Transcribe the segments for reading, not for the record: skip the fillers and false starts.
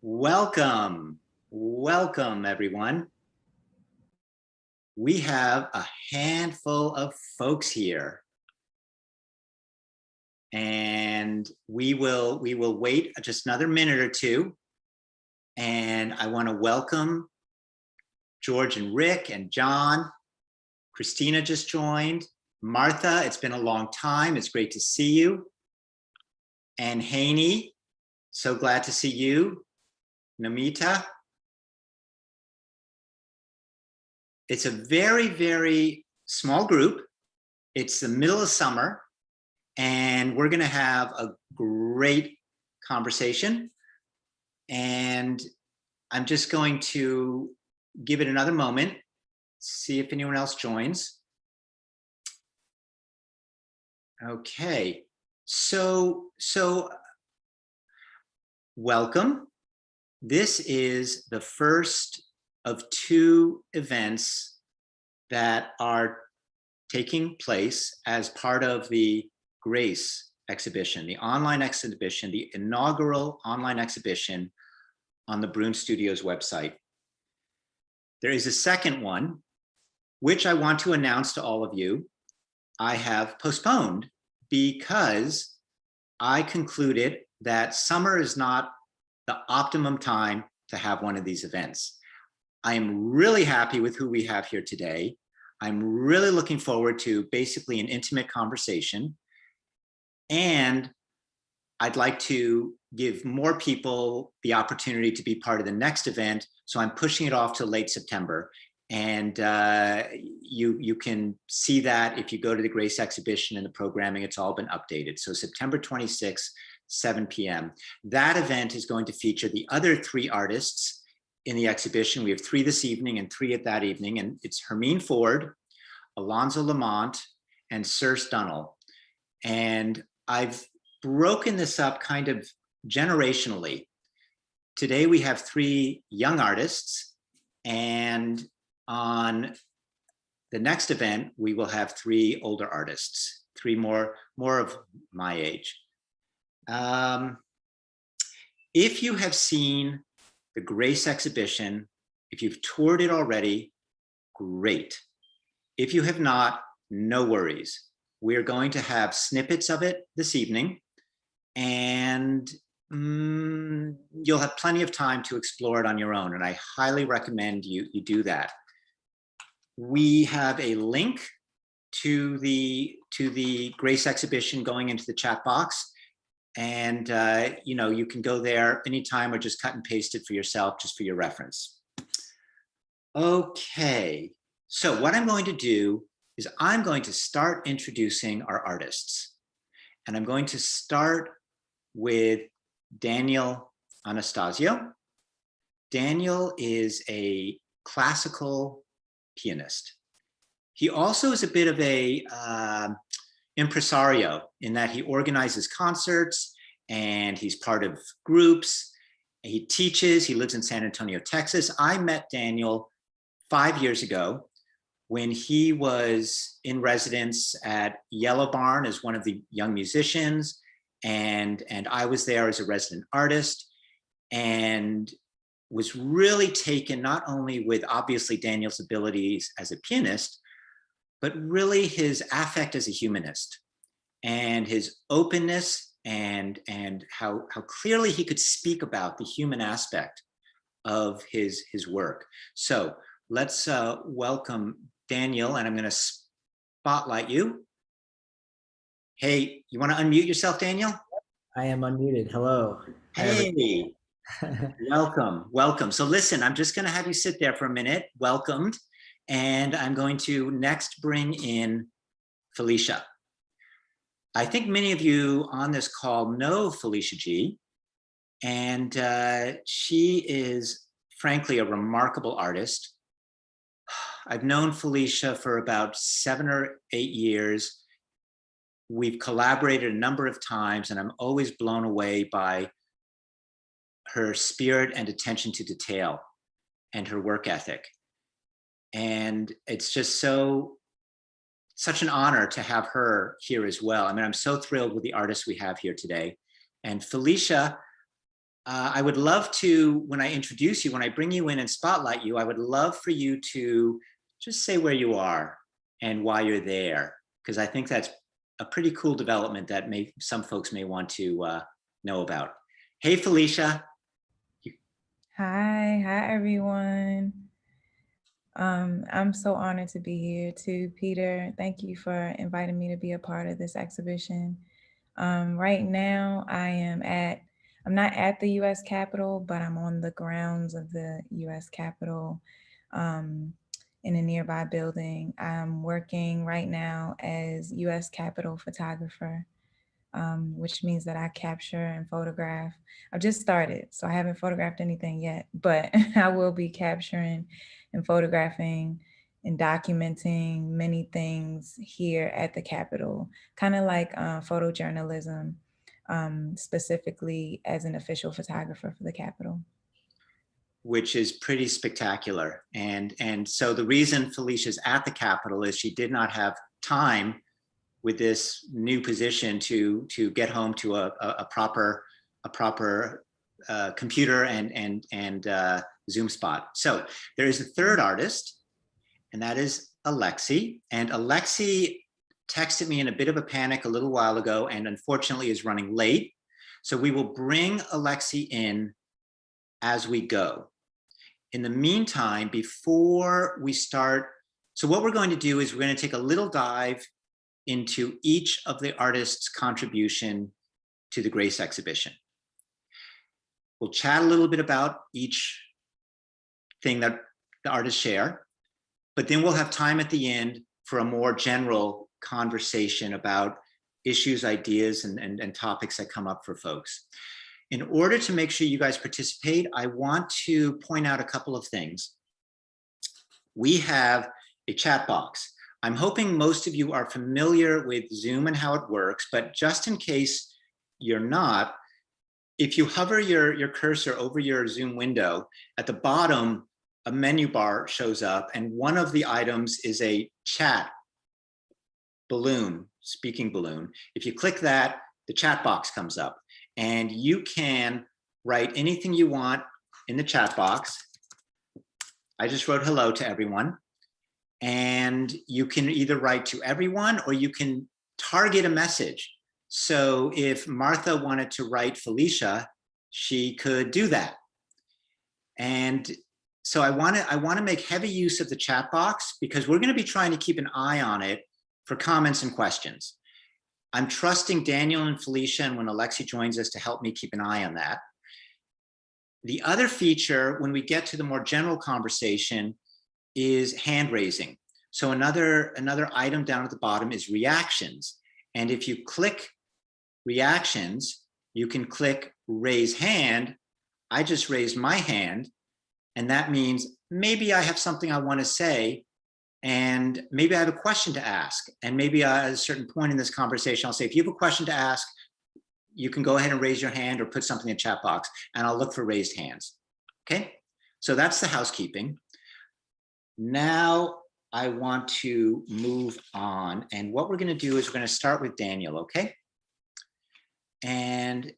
Welcome, welcome everyone. We have a handful of folks here and we will wait just another minute or two. And I want to welcome George and Rick and John. Christina just joined. Martha, it's been a long time. It's great to see you. And Haney, so glad to see you. Namita. It's a very, very small group. It's the middle of summer, and we're going to have a great conversation. And I'm just going to give it another moment, see if anyone else joins. Okay, so welcome. This is the first of two events that are taking place as part of the Grace exhibition, the online exhibition, the inaugural online exhibition on the Bruun Studios website. There is a second one, which I want to announce to all of you. I have postponed because I concluded that summer is not the optimum time to have one of these events. I am really happy with who we have here today. I'm really looking forward to basically an intimate conversation. And I'd like to give more people the opportunity to be part of the next event. So I'm pushing it off to late September. And you can see that if you go to the Grace exhibition and the programming, it's all been updated. So September 26th, 7 p.m. That event is going to feature the other three artists in the exhibition. We have three this evening and three at that evening, and it's Hermine Ford, Alonzo Lamont, and Serse Dunnell. And I've broken this up kind of generationally. Today we have three young artists, and on the next event, we will have three older artists, three more of my age. If you have seen the Grace exhibition, if you've toured it already, great. If you have not, no worries. We're going to have snippets of it this evening, and you'll have plenty of time to explore it on your own, and I highly recommend you do that. We have a link to the Grace exhibition going into the chat box. And you can go there anytime or just cut and paste it for yourself, just for your reference. Okay, so what I'm going to do is I'm going to start introducing our artists. And I'm going to start with Daniel Anastasio. Daniel is a classical pianist. He also is a bit of a impresario in that he organizes concerts and he's part of groups. He teaches, he lives in San Antonio, Texas. I met Daniel 5 years ago when he was in residence at Yellow Barn as one of the young musicians. And I was there as a resident artist and was really taken not only with obviously Daniel's abilities as a pianist, but really his affect as a humanist and his openness and how clearly he could speak about the human aspect of his work. So let's welcome Daniel, and I'm going to spotlight you. Hey, you want to unmute yourself, Daniel? I am unmuted. Hello. Hey, welcome. So listen, I'm just going to have you sit there for a minute. Welcomed. And I'm going to next bring in Phylicia. I think many of you on this call know Phylicia Ghee, and she is frankly a remarkable artist. I've known Phylicia for about 7 or 8 years. We've collaborated a number of times, and I'm always blown away by her spirit and attention to detail and her work ethic. And it's just such an honor to have her here as well. I mean, I'm so thrilled with the artists we have here today. And Phylicia I would love to, when I introduce you, when I bring you in and spotlight you, I would love for you to just say where you are and why you're there, because I think that's a pretty cool development that some folks may want to know about. Hey, Phylicia. Hi everyone. I'm so honored to be here too, Peter. Thank you for inviting me to be a part of this exhibition. Right now, I'm not at the U.S. Capitol, but I'm on the grounds of the U.S. Capitol in a nearby building. I'm working right now as U.S. Capitol photographer. Which means that I capture and photograph. I've just started, so I haven't photographed anything yet, but I will be capturing and photographing and documenting many things here at the Capitol, kind of like photojournalism, specifically as an official photographer for the Capitol. Which is pretty spectacular. And so the reason Phylicia's at the Capitol is she did not have time with this new position to get home to a proper computer and Zoom spot. So there is a third artist, and that is Alexy. And Alexy texted me in a bit of a panic a little while ago, and unfortunately is running late. So we will bring Alexy in as we go. In the meantime, before we start, so what we're going to do is we're going to take a little dive into each of the artists' contribution to the Grace exhibition. We'll chat a little bit about each thing that the artists share, but then we'll have time at the end for a more general conversation about issues, ideas, and topics that come up for folks. In order to make sure you guys participate, I want to point out a couple of things. We have a chat box. I'm hoping most of you are familiar with Zoom and how it works, but just in case you're not, if you hover your cursor over your Zoom window, at the bottom, a menu bar shows up, and one of the items is a chat balloon, speaking balloon. If you click that, the chat box comes up, and you can write anything you want in the chat box. I just wrote hello to everyone. And you can either write to everyone or you can target a message. So if Martha wanted to write Phylicia, she could do that. And so I want to make heavy use of the chat box because we're going to be trying to keep an eye on it for comments and questions. I'm trusting Daniel and Phylicia, and when Alexy joins us, to help me keep an eye on that. The other feature, when we get to the more general conversation, is hand raising. So another item down at the bottom is reactions. And if you click reactions, you can click raise hand. I just raised my hand, and that means maybe I have something I want to say, and maybe I have a question to ask. And maybe at a certain point in this conversation, I'll say, if you have a question to ask, you can go ahead and raise your hand or put something in the chat box, and I'll look for raised hands. Okay, so that's the housekeeping. Now I want to move on, and what we're going to do is we're going to start with Daniel, okay? And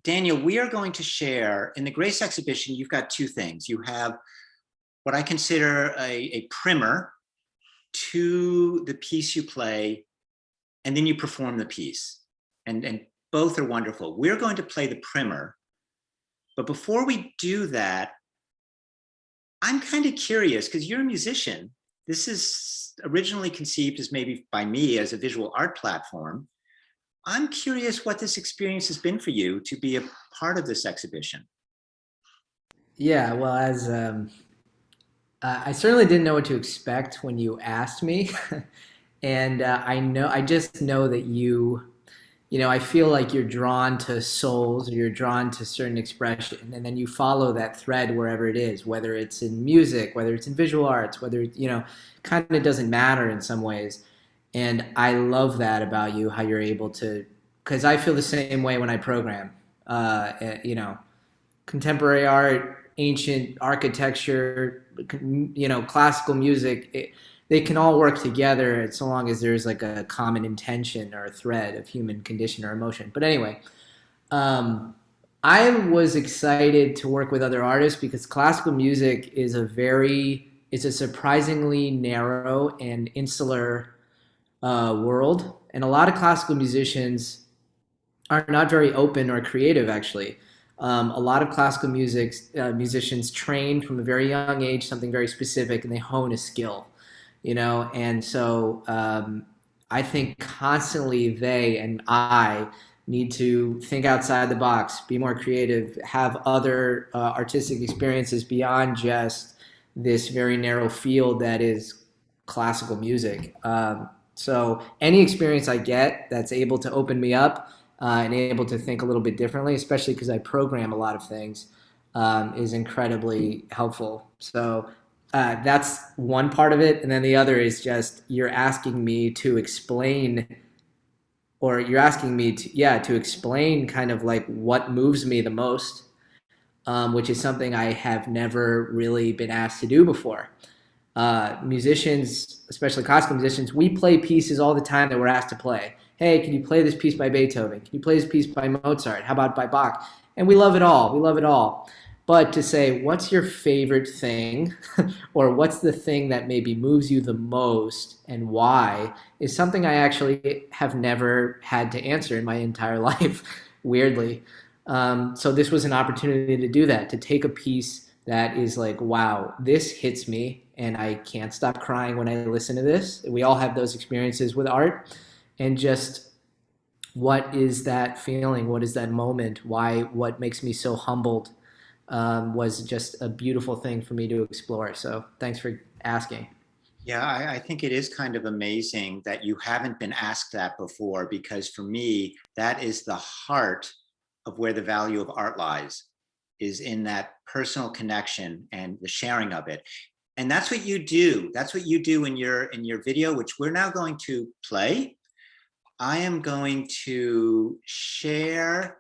Daniel, we are going to share, in the Grace exhibition, you've got two things. You have what I consider a primer to the piece you play, and then you perform the piece. And both are wonderful. We're going to play the primer, but before we do that, I'm kind of curious, because you're a musician. This is originally conceived as maybe by me as a visual art platform. I'm curious what this experience has been for you to be a part of this exhibition. Yeah, well, as I certainly didn't know what to expect when you asked me, and I just know that I feel like you're drawn to souls, or you're drawn to certain expression, and then you follow that thread wherever it is, whether it's in music, whether it's in visual arts, whether kind of doesn't matter in some ways. And I love that about you, how you're able to, because I feel the same way when I program. Contemporary art, ancient architecture, classical music. They can all work together so long as there's like a common intention or a thread of human condition or emotion. But anyway, I was excited to work with other artists because classical music is it's a surprisingly narrow and insular world, and a lot of classical musicians are not very open or creative. Actually, a lot of classical musicians train from a very young age something very specific, and they hone a skill, And so I think constantly they and I need to think outside the box, be more creative, have other artistic experiences beyond just this very narrow field that is classical music. So any experience I get that's able to open me up and able to think a little bit differently, especially because I program a lot of things, is incredibly helpful. So that's one part of it, and then the other is just you're asking me to explain, or you're asking me to to explain kind of like what moves me the most, which is something I have never really been asked to do before. Musicians, especially classical musicians, we play pieces all the time that we're asked to play. Hey, can you play this piece by Beethoven? Can you play this piece by Mozart? How about by Bach? And we love it all. We love it all. But to say, what's your favorite thing, or what's the thing that maybe moves you the most and why, is something I actually have never had to answer in my entire life, weirdly. So this was an opportunity to do that, to take a piece that is like, wow, this hits me and I can't stop crying when I listen to this. We all have those experiences with art. And just what is that feeling? What is that moment? What makes me so humbled was just a beautiful thing for me to explore. So thanks for asking. Yeah, I think it is kind of amazing that you haven't been asked that before, because for me, that is the heart of where the value of art lies, is in that personal connection and the sharing of it. And that's what you do. That's what you do in your video, which we're now going to play. I am going to share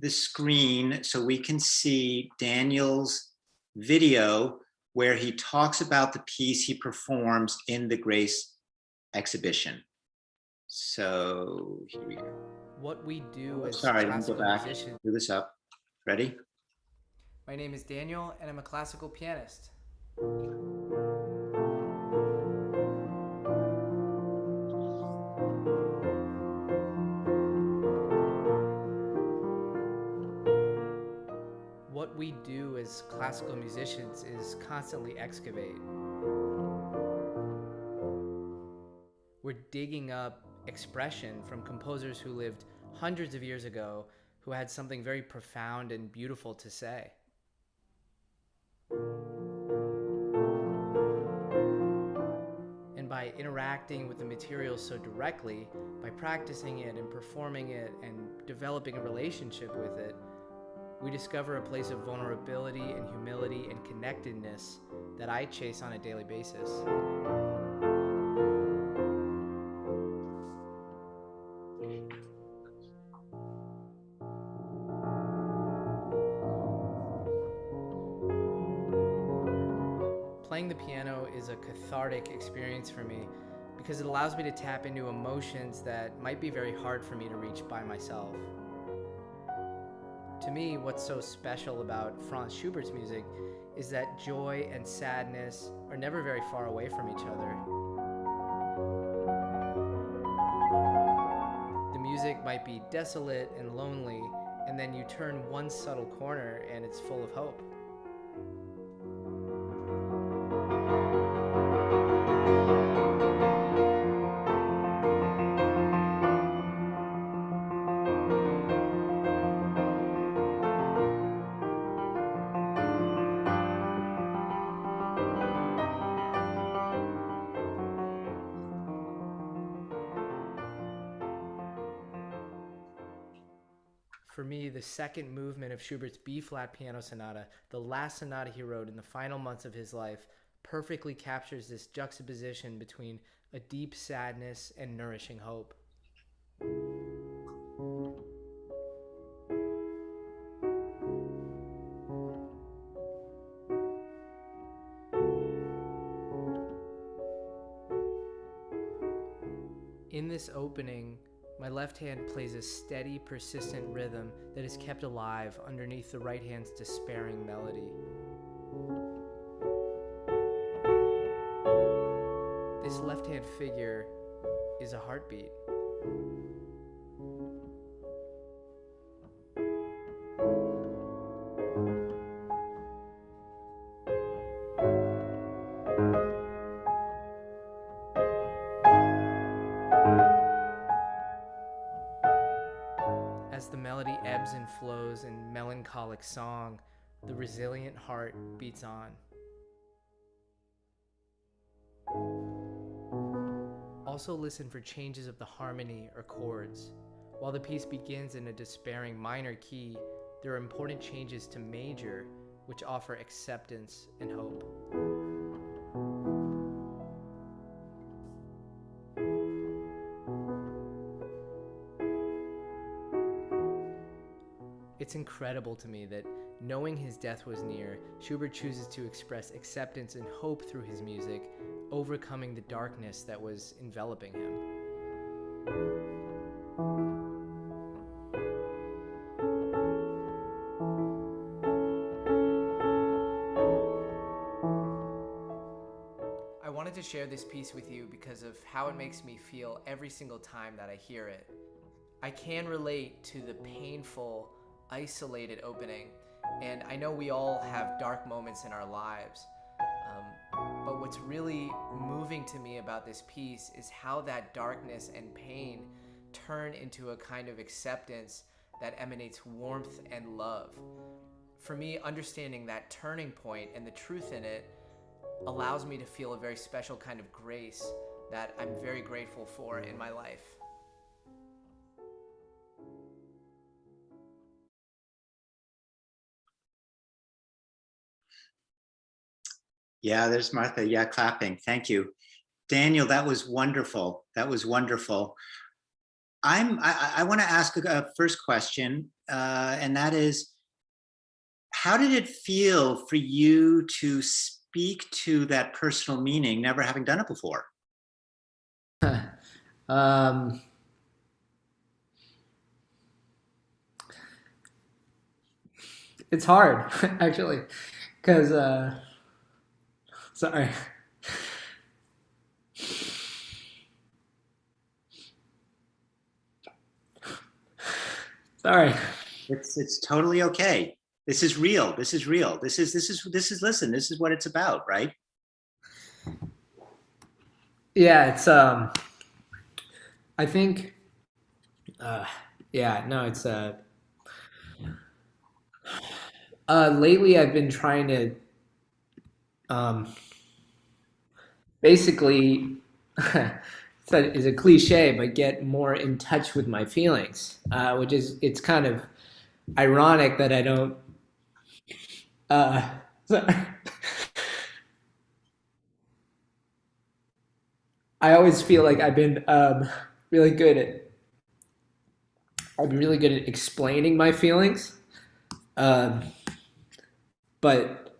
the screen so we can see Daniel's video where he talks about the piece he performs in the Grace exhibition. So here we go. What we do as Sorry, let me go classical back. musicians. Do this up. Ready? My name is Daniel, and I'm a classical pianist. What we do as classical musicians is constantly excavate. We're digging up expression from composers who lived hundreds of years ago, who had something very profound and beautiful to say. And by interacting with the material so directly, by practicing it and performing it and developing a relationship with it, we discover a place of vulnerability and humility and connectedness that I chase on a daily basis. Playing the piano is a cathartic experience for me because it allows me to tap into emotions that might be very hard for me to reach by myself. To me, what's so special about Franz Schubert's music is that joy and sadness are never very far away from each other. The music might be desolate and lonely, and then you turn one subtle corner and it's full of hope. For me, the second movement of Schubert's B-flat piano sonata, the last sonata he wrote in the final months of his life, perfectly captures this juxtaposition between a deep sadness and nourishing hope. In this opening, My left hand plays a steady, persistent rhythm that is kept alive underneath the right hand's despairing melody. This left-hand figure is a heartbeat. As the melody ebbs and flows in melancholic song, the resilient heart beats on. Also listen for changes of the harmony or chords. While the piece begins in a despairing minor key, there are important changes to major, which offer acceptance and hope. It's incredible to me that, knowing his death was near, Schubert chooses to express acceptance and hope through his music, overcoming the darkness that was enveloping him. I wanted to share this piece with you because of how it makes me feel every single time that I hear it. I can relate to the painful, isolated opening, and I know we all have dark moments in our lives, but what's really moving to me about this piece is how that darkness and pain turn into a kind of acceptance that emanates warmth and love. For me, understanding that turning point and the truth in it allows me to feel a very special kind of grace that I'm very grateful for in my life. Yeah, there's Martha. Yeah, clapping. Thank you. Daniel, that was wonderful. That was wonderful. I want to ask a first question, and that is, how did it feel for you to speak to that personal meaning, never having done it before? It's hard, actually, because, sorry. Sorry. It's totally okay. This is real. This is real. This is listen, this is what it's about, right? Yeah, it's I think yeah, no, it's lately I've been trying to basically it's a cliche, but get more in touch with my feelings, which is, it's kind of ironic that I don't sorry. I always feel like really good at I've been really good at explaining my feelings, um, but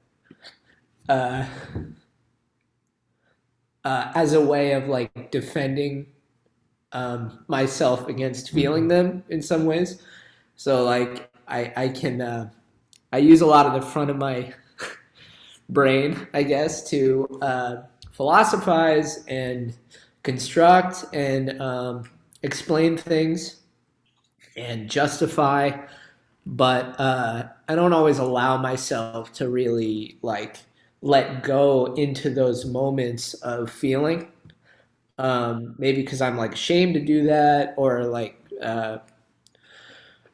as a way of like defending myself against feeling them in some ways. So like I use a lot of the front of my brain, I guess, to philosophize and construct and explain things and justify, but I don't always allow myself to really like let go into those moments of feeling. Maybe because I'm like ashamed to do that, or like I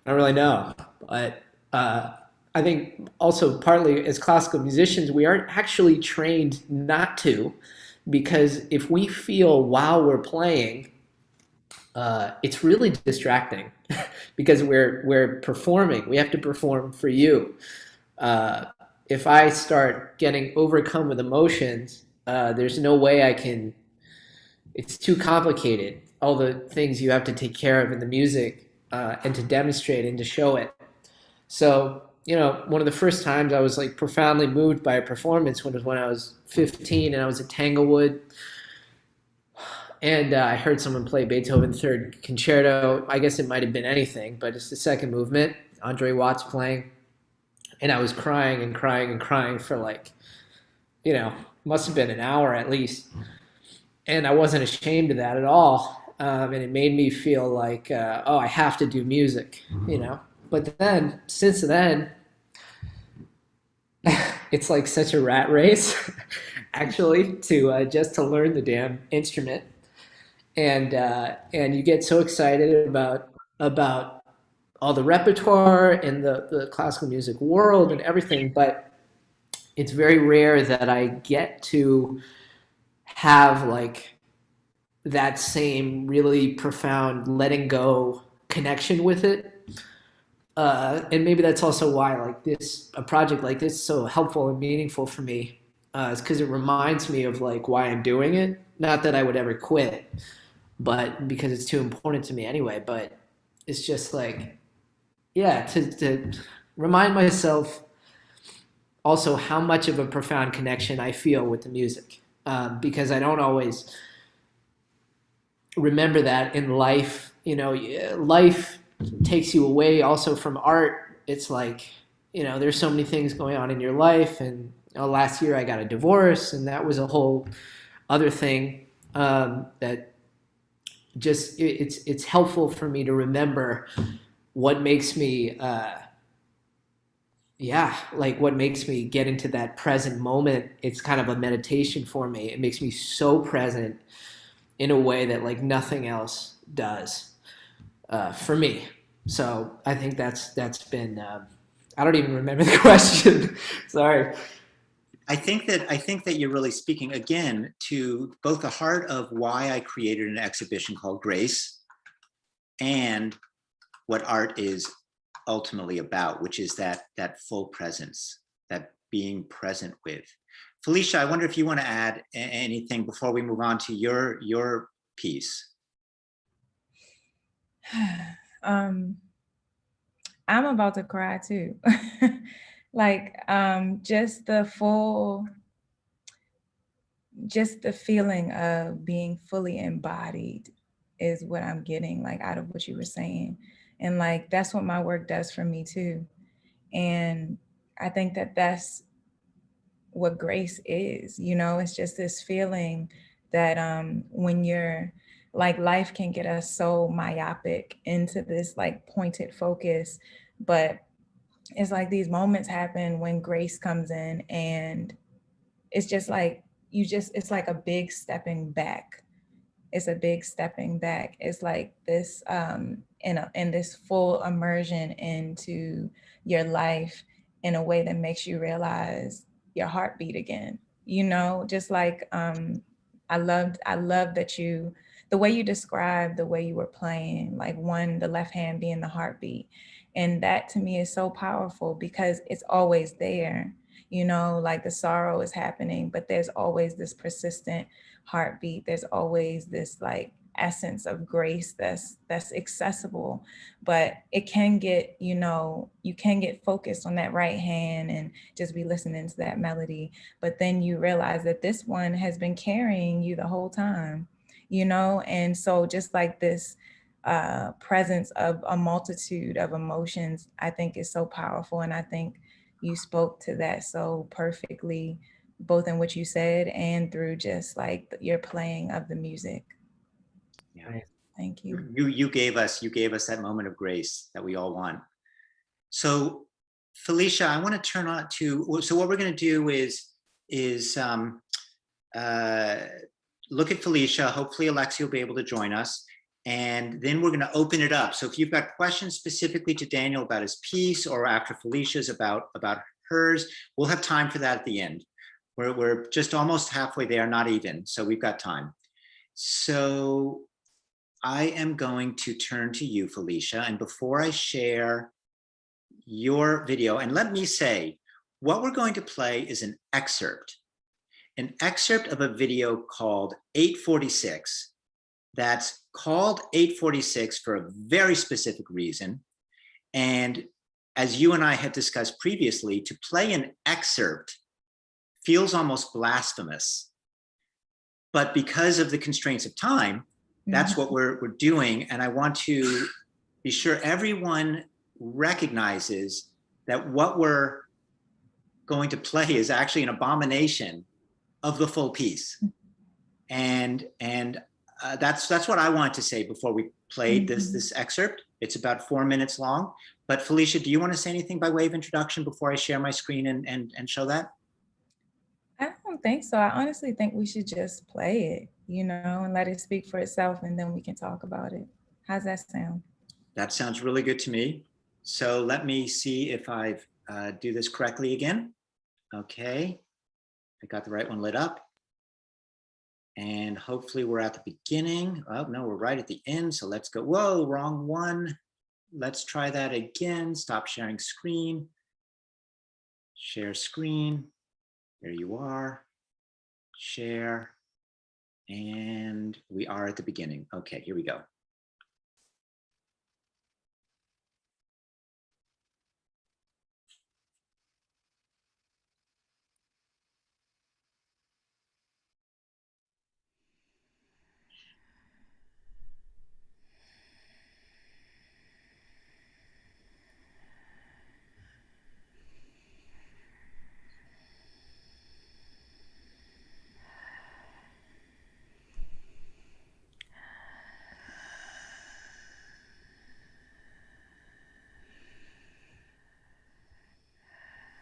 don't really know. But I think also partly as classical musicians, we aren't actually trained not to, because if we feel while we're playing, it's really distracting because we're performing. We have to perform for you. If I start getting overcome with emotions, there's no way I can. It's too complicated. All the things you have to take care of in the music, and to demonstrate and to show it. So, one of the first times I was like profoundly moved by a performance was when I was 15 and I was at Tanglewood. And I heard someone play Beethoven Third Concerto. I guess it might have been anything, but it's the second movement. Andre Watts playing, and I was crying and crying and crying for like, must have been an hour at least. And I wasn't ashamed of that at all. And it made me feel like, oh, I have to do music. But then, since then, it's like such a rat race, actually, to just to learn the damn instrument. And you get so excited about all the repertoire and the classical music world and everything, but it's very rare that I get to have like that same really profound letting go connection with it. And maybe that's also why like a project like this is so helpful and meaningful for me. It's because it reminds me of like why I'm doing it. Not that I would ever quit, but because it's too important to me anyway. But it's just like, yeah, to remind myself also how much of a profound connection I feel with the music, because I don't always remember that in life. Life takes you away also from art. It's like, there's so many things going on in your life. And last year I got a divorce, and that was a whole other thing, that just it's helpful for me to remember what makes me like what makes me get into that present moment. It's kind of a meditation for me. It makes me so present in a way that like nothing else does, for me. So I think that's been I don't even remember the question. Sorry. I think that you're really speaking again to both the heart of why I created an exhibition called Grace and what art is ultimately about, which is that full presence, that being present with. Phylicia, I wonder if you want to add anything before we move on to your piece. I'm about to cry too. Like just the feeling of being fully embodied is what I'm getting like out of what you were saying. And like that's what my work does for me too. And I think that that's what grace is. It's just this feeling that when you're like, life can get us so myopic into this like pointed focus, but it's like these moments happen when grace comes in, and it's just like it's like a big stepping back. It's a big stepping back. It's like this in this full immersion into your life in a way that makes you realize your heartbeat again. Just like I love that the way you described the way you were playing, like the left hand being the heartbeat. And that to me is so powerful because it's always there. Like the sorrow is happening, but there's always this persistent heartbeat. There's always this like essence of grace that's accessible, but it can get, you can get focused on that right hand and just be listening to that melody. But then you realize that this one has been carrying you the whole time, and so just like this presence of a multitude of emotions, I think is so powerful. And I think you spoke to that so perfectly, both in what you said and through just like your playing of the music. Yeah. Thank you. You gave us that moment of grace that we all want. So Phylicia, I want to turn on to, so what we're going to do is look at Phylicia. Hopefully Alexy will be able to join us. And then we're going to open it up. So if you've got questions specifically to Daniel about his piece, or after Phylicia's about hers, we'll have time for that at the end. We're just almost halfway there, not even. So we've got time. So I am going to turn to you, Phylicia. And before I share your video, and let me say, what we're going to play is an excerpt of a video called 846. That's called 846 for a very specific reason. And as you and I had discussed previously, to play an excerpt feels almost blasphemous. but because of the constraints of time, that's what we're doing. And I want to be sure everyone recognizes that what we're going to play is actually an abomination of the full piece. And that's what I wanted to say before we played this excerpt. It's about 4 minutes long. But Phylicia, do you want to say anything by way of introduction before I share my screen and show that? I don't think so. I honestly think we should just play it, and let it speak for itself, and then we can talk about it. How's that sound? That sounds really good to me. So let me see if I do this correctly again. Okay, I got the right one lit up. And hopefully we're at the beginning. Oh, no, we're right at the end. So let's go. Whoa, wrong one. Let's try that again. Stop sharing screen. Share screen. There you are. Share. And we are at the beginning. Okay, here we go.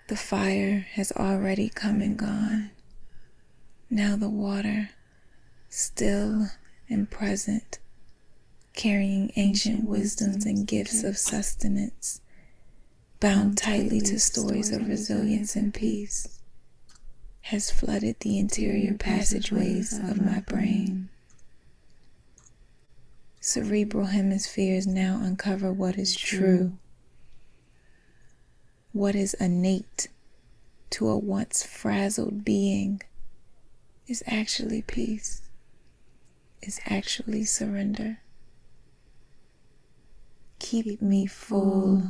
The fire has already come and gone. Now the water, still and present, carrying ancient wisdoms and gifts of sustenance, bound tightly to stories of resilience and peace, has flooded the interior passageways of my brain. Cerebral hemispheres now uncover what is true, what is innate to a once frazzled being is actually peace, is actually surrender. Keep me full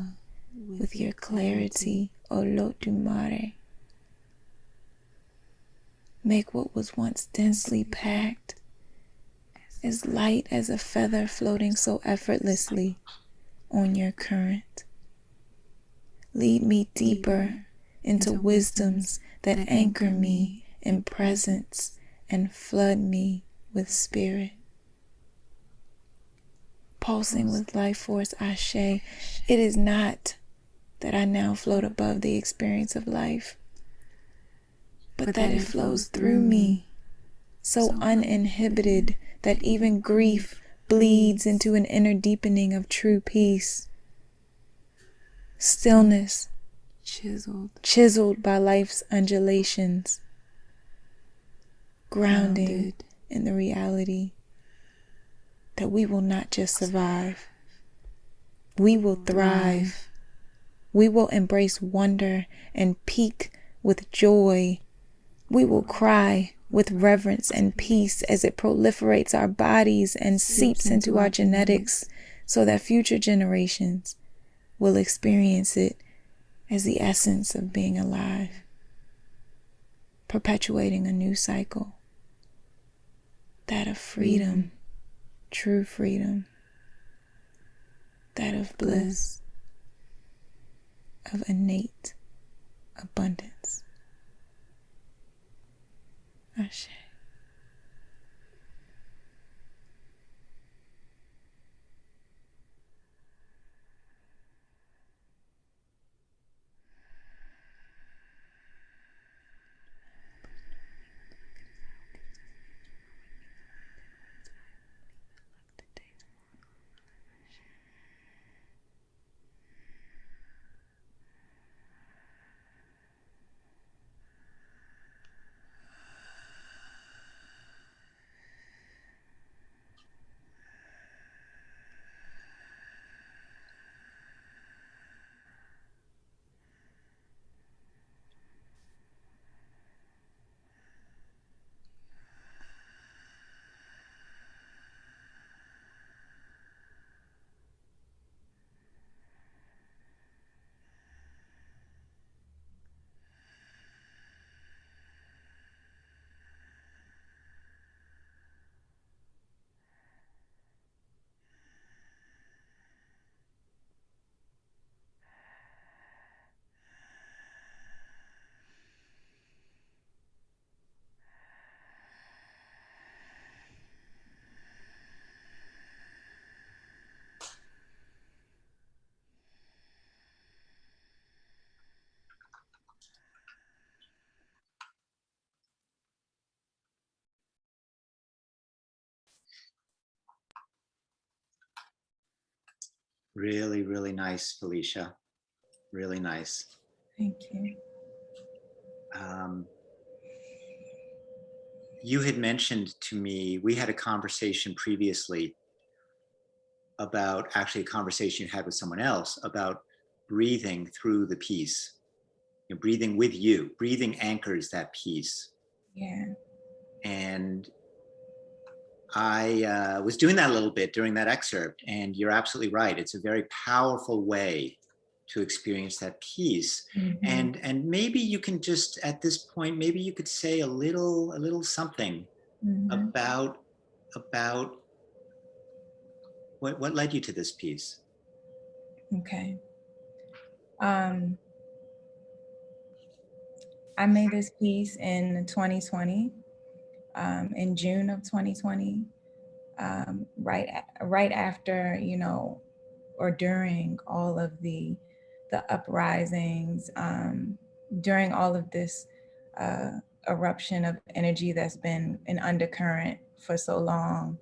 with your clarity, O Lotumare. Make what was once densely packed as light as a feather floating so effortlessly on your current. Lead me deeper into wisdoms that anchor me in presence and flood me with spirit. Pulsing with life force, Ashe, it is not that I now float above the experience of life, but that it flows through me, so uninhibited that even grief bleeds into an inner deepening of true peace. Stillness, chiseled by life's undulations, grounded in the reality that we will not just survive, we will thrive. We will embrace wonder and peak with joy. We will cry with reverence and peace as it proliferates our bodies and seeps into our genetics so that future generations will experience it as the essence of being alive, perpetuating a new cycle, that of freedom, true freedom, that of bliss, of innate abundance. Ashe. Really, really nice, Phylicia. Really nice. Thank you. You had mentioned to me, we had a conversation previously about, actually a conversation you had with someone else about breathing through the piece, breathing with you. Breathing anchors that piece. Yeah. And I was doing that a little bit during that excerpt, and you're absolutely right. It's a very powerful way to experience that piece. Mm-hmm. And maybe you can just, at this point, maybe you could say a little something Mm-hmm. about what led you to this piece. Okay. I made this piece in 2020, in June of 2020, right after, or during all of the uprisings, during all of this eruption of energy that's been an undercurrent for so long.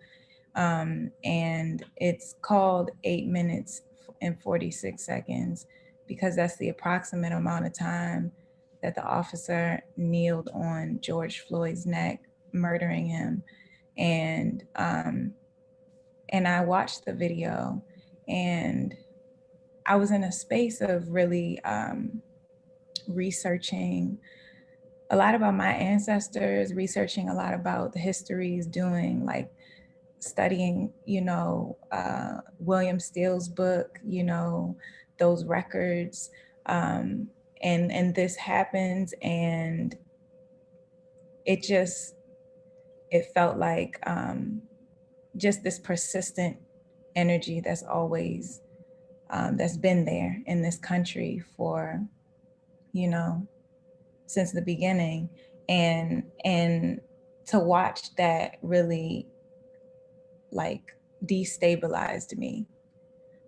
And it's called 8 minutes and 46 seconds because that's the approximate amount of time that the officer kneeled on George Floyd's neck, murdering him. And I watched the video, and I was in a space of really researching a lot about my ancestors, researching a lot about the histories, doing like studying, William Steele's book, those records. And this happens, and it felt like just this persistent energy that's always, that's been there in this country for, since the beginning. And to watch that really like destabilized me.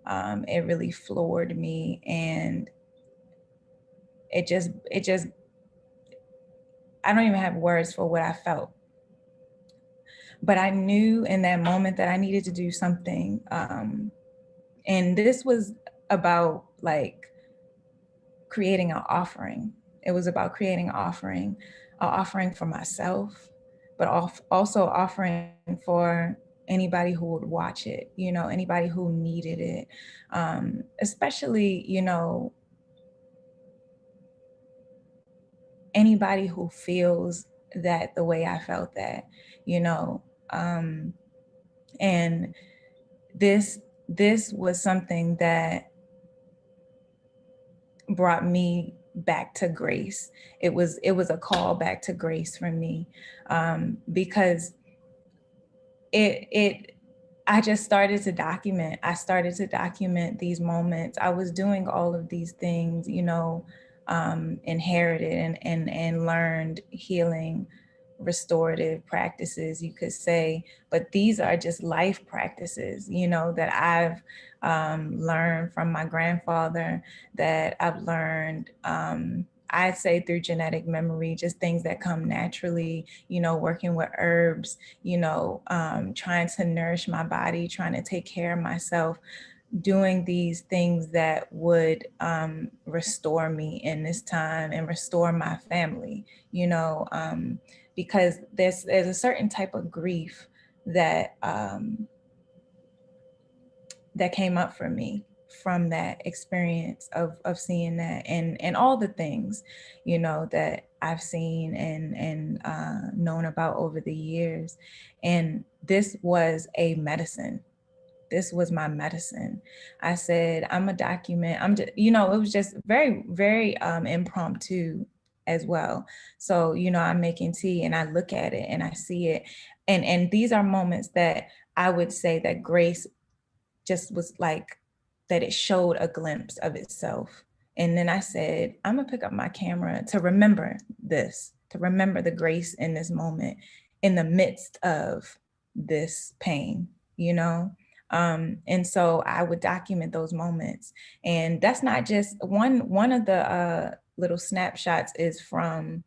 It really floored me, and it just, I don't even have words for what I felt. But I knew in that moment that I needed to do something. And this was about like creating an offering. It was about creating an offering for myself, but also offering for anybody who would watch it, anybody who needed it. Especially, anybody who feels that the way I felt that, and this was something that brought me back to grace. It was a call back to grace for me, because I just started to document. I started to document these moments. I was doing all of these things, inherited and learned healing, restorative practices, you could say, but these are just life practices, that I've learned from my grandfather, that I've learned, I'd say through genetic memory, just things that come naturally, working with herbs, trying to nourish my body, trying to take care of myself, doing these things that would restore me in this time and restore my family, because there's a certain type of grief that that came up for me from that experience of seeing that and all the things, that I've seen and known about over the years. And this was a medicine. This was my medicine. I said, I'm a document. I'm just, it was just very, very impromptu as well. So, I'm making tea and I look at it and I see it. And these are moments that I would say that grace just was like, that it showed a glimpse of itself. And then I said, I'm gonna pick up my camera to remember this, to remember the grace in this moment, in the midst of this pain, and so I would document those moments. And that's not just one of the little snapshots is from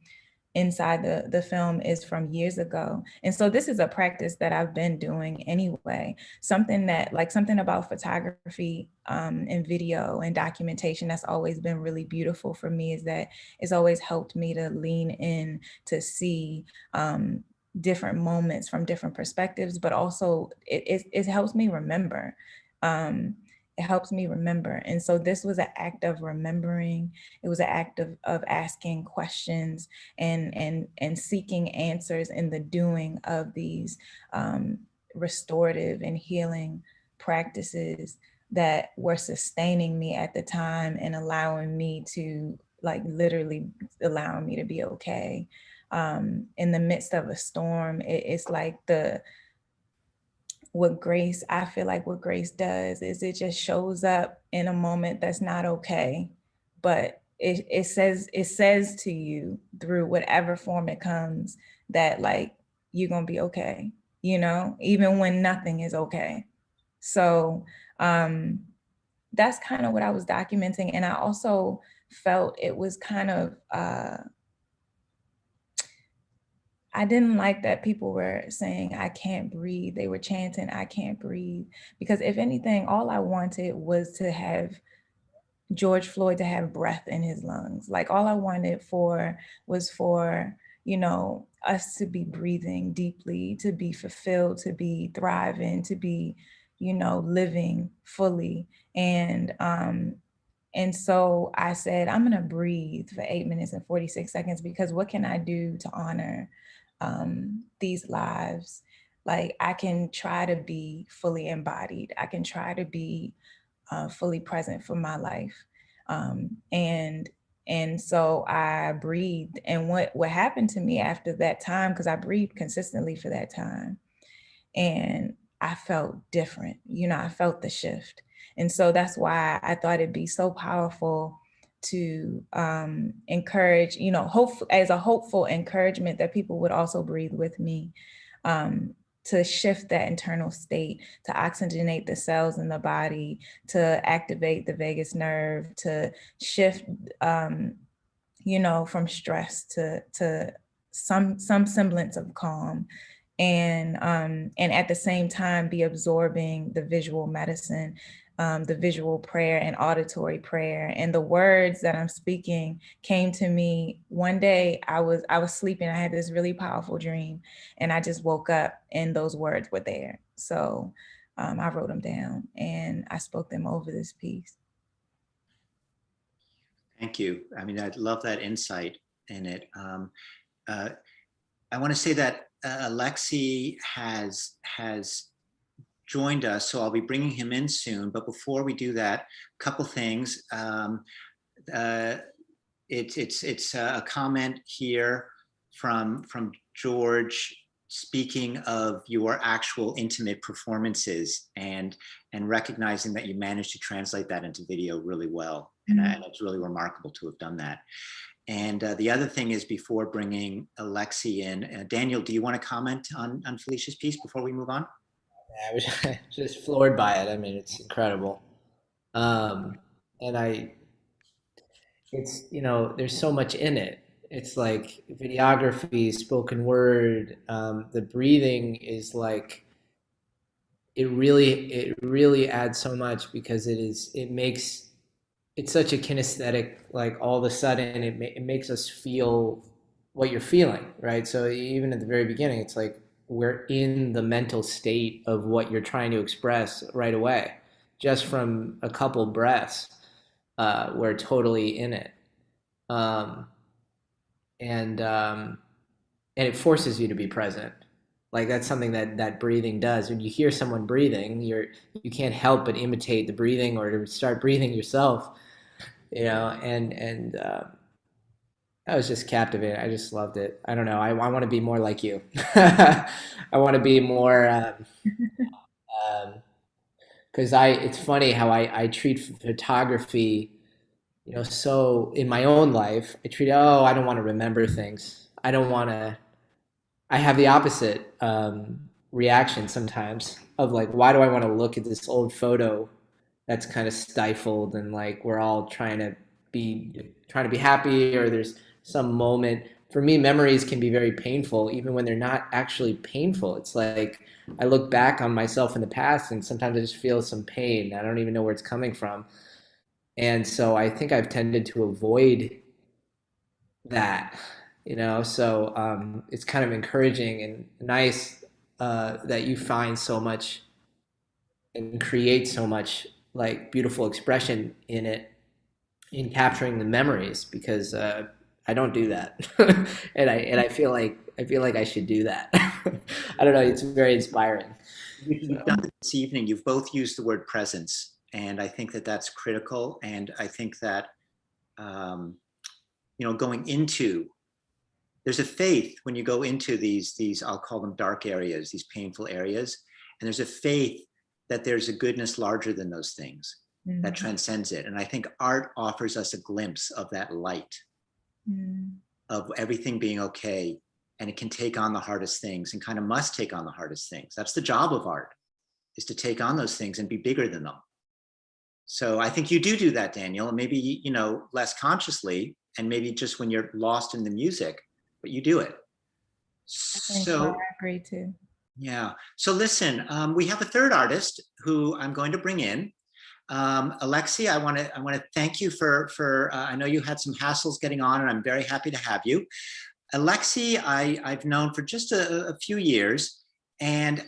inside the film is from years ago. And so this is a practice that I've been doing anyway. Something about photography and video and documentation that's always been really beautiful for me is that it's always helped me to lean in to see different moments from different perspectives, but also it helps me remember. It helps me remember. And so this was an act of remembering. It was an act of asking questions and seeking answers in the doing of these restorative and healing practices that were sustaining me at the time and allowing me to, like, literally allowing me to be okay. In the midst of a storm, it's like I feel like what grace does is it just shows up in a moment that's not okay, but it says to you through whatever form it comes that, like, you're gonna be okay, even when nothing is okay. So that's kind of what I was documenting. And I also felt it was kind of I didn't like that people were saying, I can't breathe. They were chanting, I can't breathe. Because if anything, all I wanted was to have George Floyd to have breath in his lungs. Like, all I wanted was for, us to be breathing deeply, to be fulfilled, to be thriving, to be, living fully. And so I said, I'm gonna breathe for 8 minutes and 46 seconds, because what can I do to honor these lives? Like, I can try to be fully embodied. I can try to be fully present for my life. And so I breathed. And what happened to me after that time, because I breathed consistently for that time, and I felt different. I felt the shift. And so that's why I thought it'd be so powerful to encourage, as a hopeful encouragement, that people would also breathe with me, to shift that internal state, to oxygenate the cells in the body, to activate the vagus nerve, to shift, from stress to some semblance of calm. And at the same time be absorbing the visual medicine, the visual prayer and auditory prayer. And the words that I'm speaking came to me one day. I was sleeping. I had this really powerful dream, and I just woke up and those words were there. So I wrote them down and I spoke them over this piece. Thank you. I mean, I love that insight in it. I want to say that Alexy has joined us, so I'll be bringing him in soon. But before we do that, a couple things. It's a comment here from George, speaking of your actual intimate performances and recognizing that you managed to translate that into video really well. And it's really remarkable to have done that. And the other thing is, before bringing Alexy in, Daniel, do you want to comment on Phylicia's piece before we move on? I was just floored by it. I mean, it's incredible. And it's, there's so much in it. It's like videography, spoken word, the breathing is like, it really adds so much, because it's such a kinesthetic, like, all of a sudden it makes us feel what you're feeling, right? So even at the very beginning, it's like we're in the mental state of what you're trying to express right away, just from a couple breaths. We're totally in it, um, and it forces you to be present. Like, that's something that breathing does. When you hear someone breathing, you can't help but imitate the breathing or to start breathing yourself. And I was just captivated. I just loved it. I don't know. I want to be more like you. I want to be more, because it's funny how I treat photography, so in my own life, I don't want to remember things. I have the opposite reaction sometimes of, like, why do I want to look at this old photo that's kind of stifled, and, like, we're all trying to be happy, or there's some moment for me, memories can be very painful, even when they're not actually painful. It's like I look back on myself in the past, and sometimes I just feel some pain. I don't even know where it's coming from. And so I think I've tended to avoid that, So it's kind of encouraging and nice that you find so much and create so much like beautiful expression in it, in capturing the memories, because I don't do that, and I feel like I should do that. I don't know. It's very inspiring. You've done it this evening. You've both used the word presence, and I think that that's critical. And I think that going into, there's a faith when you go into these I'll call them dark areas, these painful areas, and there's a faith that there's a goodness larger than those things that transcends it. And I think art offers us a glimpse of that light, of everything being okay, and it can take on the hardest things and kind of must take on the hardest things. That's the job of art, is to take on those things and be bigger than them. So I think you do that, Daniel, and maybe, less consciously, and maybe just when you're lost in the music, but you do it. So I agree too. Yeah. So listen, we have a third artist who I'm going to bring in. Alexy, I want to thank you for I know you had some hassles getting on, and I'm very happy to have you. Alexy, I've known for just a few years, and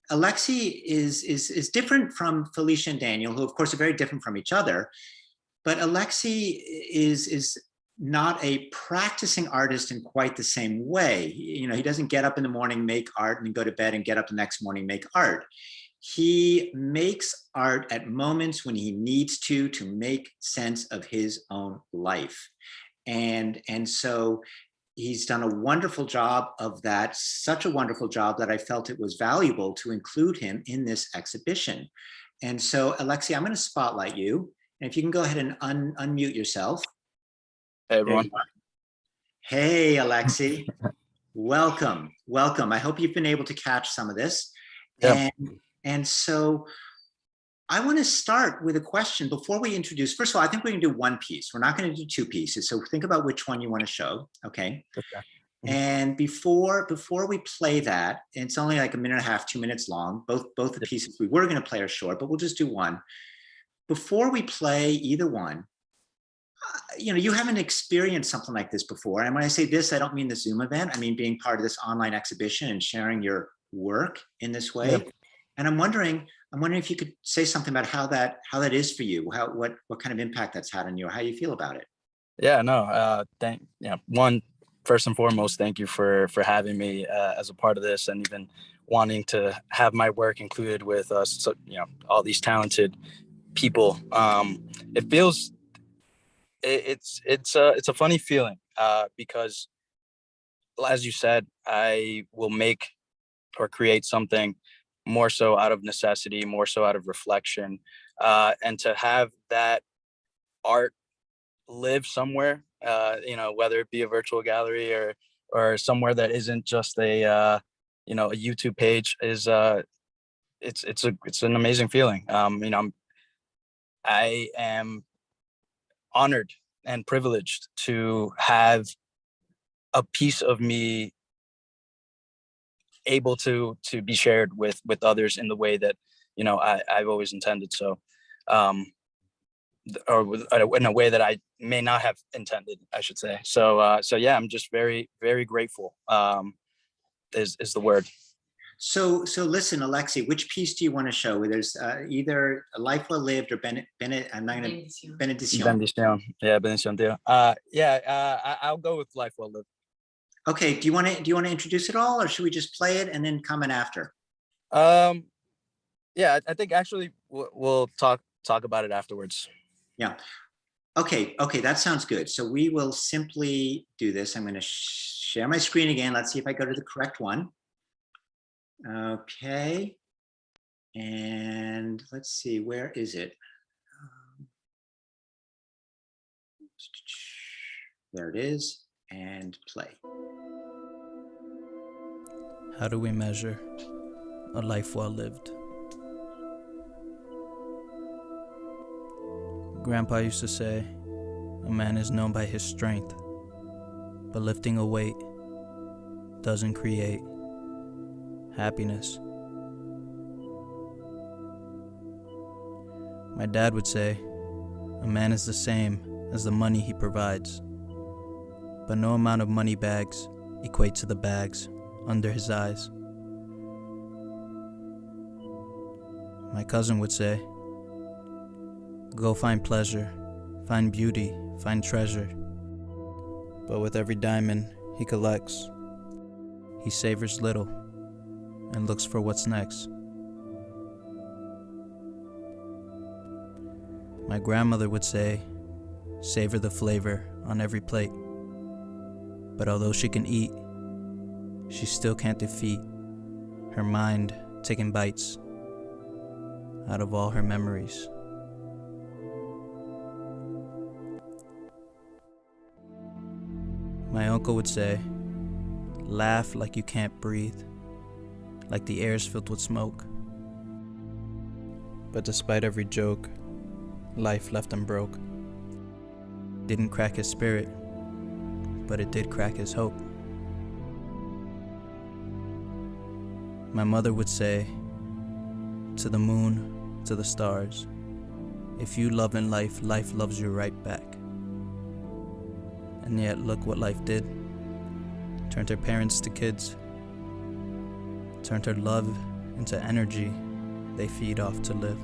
Alexy is different from Phylicia and Daniel, who of course are very different from each other. But Alexy is not a practicing artist in quite the same way. He doesn't get up in the morning, make art, and then go to bed and get up the next morning, make art. He makes art at moments when he needs to make sense of his own life. And so he's done a wonderful job of that, such a wonderful job that I felt it was valuable to include him in this exhibition. And so, Alexy, I'm going to spotlight you. And if you can go ahead and unmute yourself. Hey, everyone. Hey, Alexy. Welcome. I hope you've been able to catch some of this. Yeah. And so I want to start with a question before we introduce. First of all, I think we're going to do one piece. We're not going to do two pieces. So think about which one you want to show. Okay. And before we play that, it's only like 1.5 minutes, 2 minutes long. Both the pieces we were going to play are short, but we'll just do one. Before we play either one, you haven't experienced something like this before. And when I say this, I don't mean the Zoom event. I mean being part of this online exhibition and sharing your work in this way. Yep. And I'm wondering if you could say something about how that is for you, what kind of impact that's had on you, or how you feel about it. Yeah, no. First and foremost, thank you for having me as a part of this, and even wanting to have my work included with us. So, all these talented people. It feels. It's a funny feeling because, as you said, I will make or create something more so out of necessity, more so out of reflection, and to have that art live somewhere, whether it be a virtual gallery or somewhere that isn't just a YouTube page, is it's an amazing feeling. I am honored and privileged to have a piece of me able to be shared with others in the way that I've always intended. So or in a way that I may not have intended, I should say. So yeah, I'm just very, very grateful is the word. So listen, Alexy, which piece do you want to show? There's either A Life Well Lived or Benediction. Benediction. Yeah, Benediction. I'll go with Life Well Lived. Okay. Do you want to introduce it all, or should we just play it and then come in after? Yeah, I think actually we'll talk about it afterwards. Yeah. Okay. That sounds good. So we will simply do this. I'm going to share my screen again. Let's see if I go to the correct one. Okay. And let's see, where is it? There it is. And play. How do we measure a life well lived? Grandpa used to say, a man is known by his strength, but lifting a weight doesn't create happiness. My dad would say, a man is the same as the money he provides, but no amount of money bags equate to the bags under his eyes. My cousin would say, go find pleasure, find beauty, find treasure. But with every diamond he collects, he savors little and looks for what's next. My grandmother would say, savor the flavor on every plate. But although she can eat, she still can't defeat her mind taking bites out of all her memories. My uncle would say, laugh like you can't breathe, like the air's filled with smoke. But despite every joke, life left him broke. Didn't crack his spirit, but it did crack his hope. My mother would say, to the moon, to the stars, if you love in life, life loves you right back. And yet look what life did. Turned her parents to kids. Turned her love into energy they feed off to live.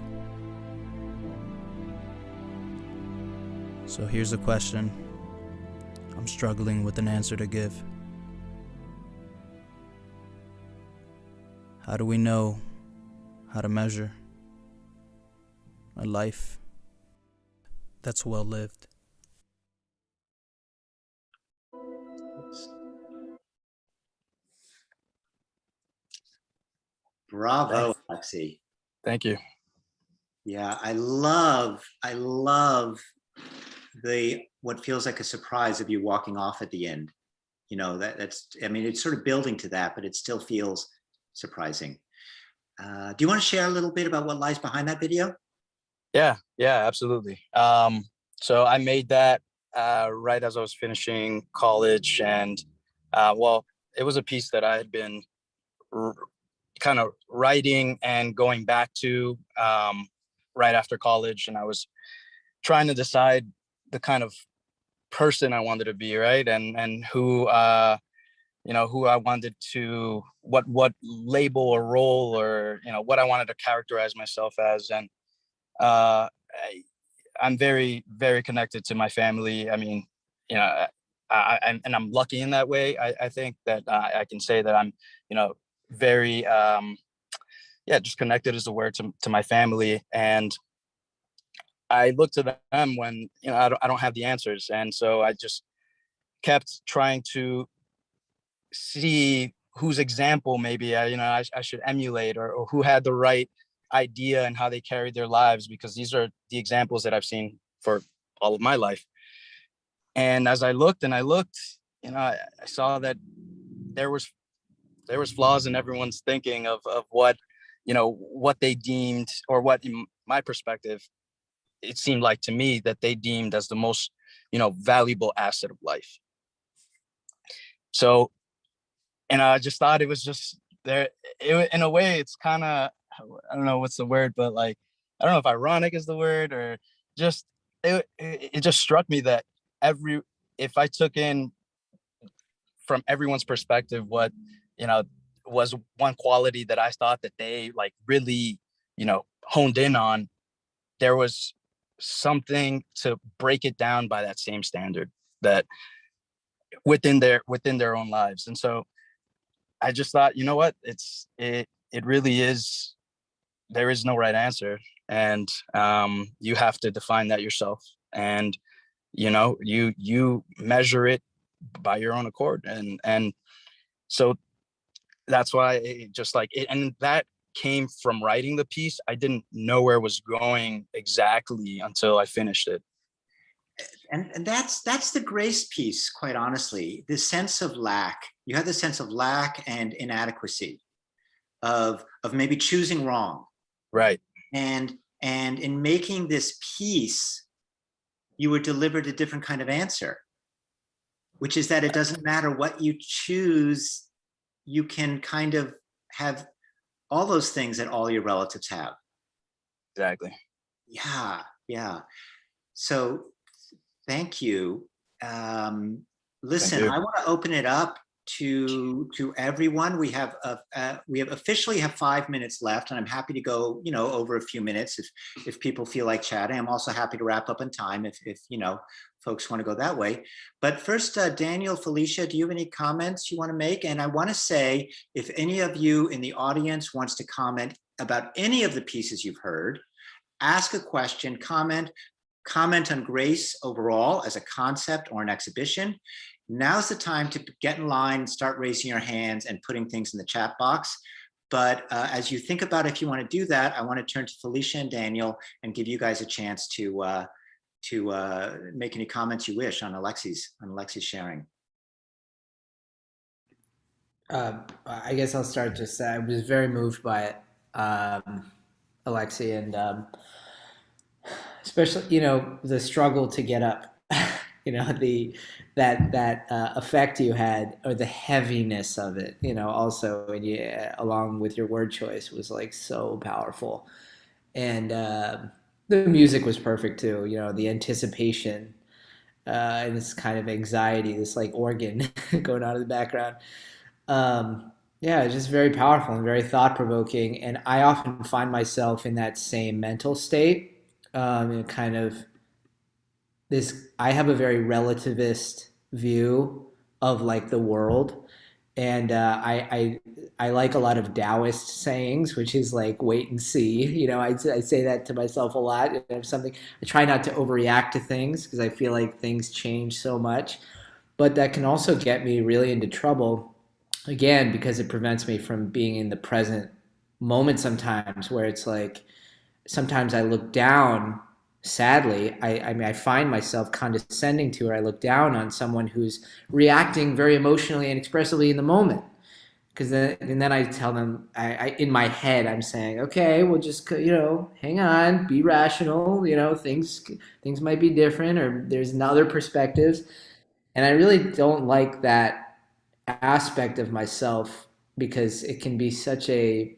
So here's a question I'm struggling with an answer to give. How do we know how to measure a life that's well lived? Bravo, Alexy. Thank you. Yeah, I love the what feels like a surprise of you walking off at the end. You know, that's I mean, it's sort of building to that, but it still feels surprising. Do you want to share a little bit about what lies behind that video? Yeah, absolutely. So I made that right as I was finishing college, and well, it was a piece that I had been kind of writing and going back to right after college, and I was trying to decide the kind of person I wanted to be, right, and who who I wanted to, what label or role, or what I wanted to characterize myself as. And I'm very, very connected to my family. I mean, I'm lucky in that way. I think that I can say that I'm, very, just connected is the word to my family. And I look to them when, I don't have the answers. And so I just kept trying to see whose example maybe I should emulate, or who had the right idea and how they carried their lives, because these are the examples that I've seen for all of my life. And as I looked, I saw that there was flaws in everyone's thinking of what what they deemed, or what, in my perspective, it seemed like to me that they deemed as the most valuable asset of life. So, and I just thought it was just there. In a way, it's kind of, I don't know what's the word, but like, I don't know if ironic is the word, or just, it just struck me that if I took in from everyone's perspective what, was one quality that I thought that they like really, honed in on, there was something to break it down by that same standard, that within their own lives. And so I just thought, you know what, it really is, there is no right answer, and you have to define that yourself, and you measure it by your own accord. And so that's why it just like it, and that came from writing the piece. I didn't know where it was going exactly until I finished it. And that's the grace piece, quite honestly. This sense of lack. You have the sense of lack and inadequacy, of maybe choosing wrong. Right. And in making this piece, you were delivered a different kind of answer. which is that it doesn't matter what you choose, you can kind of have all those things that all your relatives have. Exactly. Yeah, yeah. So thank you. Listen, you. I want to open it up to everyone. We have officially have 5 minutes left, and I'm happy to go, over a few minutes if people feel like chatting. I'm also happy to wrap up in time if folks want to go that way. But first, Daniel, Phylicia, do you have any comments you want to make? And I want to say, if any of you in the audience wants to comment about any of the pieces you've heard, ask a question, comment on grace overall as a concept or an exhibition. Now's the time to get in line and start raising your hands and putting things in the chat box. But as you think about if you want to do that, I want to turn to Phylicia and Daniel and give you guys a chance to make any comments you wish on Alexy's sharing. I guess I'll start. Just I was very moved by it, Alexy, and especially the struggle to get up. That effect you had, or the heaviness of it. Also, and along with your word choice was like so powerful, and the music was perfect too. The anticipation. And this kind of anxiety, this like organ going on in the background. Yeah, it's just very powerful and very thought provoking. And I often find myself in that same mental state. Kind of I have a very relativist view of like the world. And I like a lot of Taoist sayings, which is like wait and see. I say that to myself a lot. If something, I try not to overreact to things because I feel like things change so much. But that can also get me really into trouble, again, because it prevents me from being in the present moment sometimes, where it's like sometimes I look down. Sadly, I find myself condescending to, or I look down on someone who's reacting very emotionally and expressively in the moment. Because then I tell them, I in my head I'm saying, okay, we'll just hang on, be rational. Things might be different, or there's other perspectives, and I really don't like that aspect of myself because it can be such a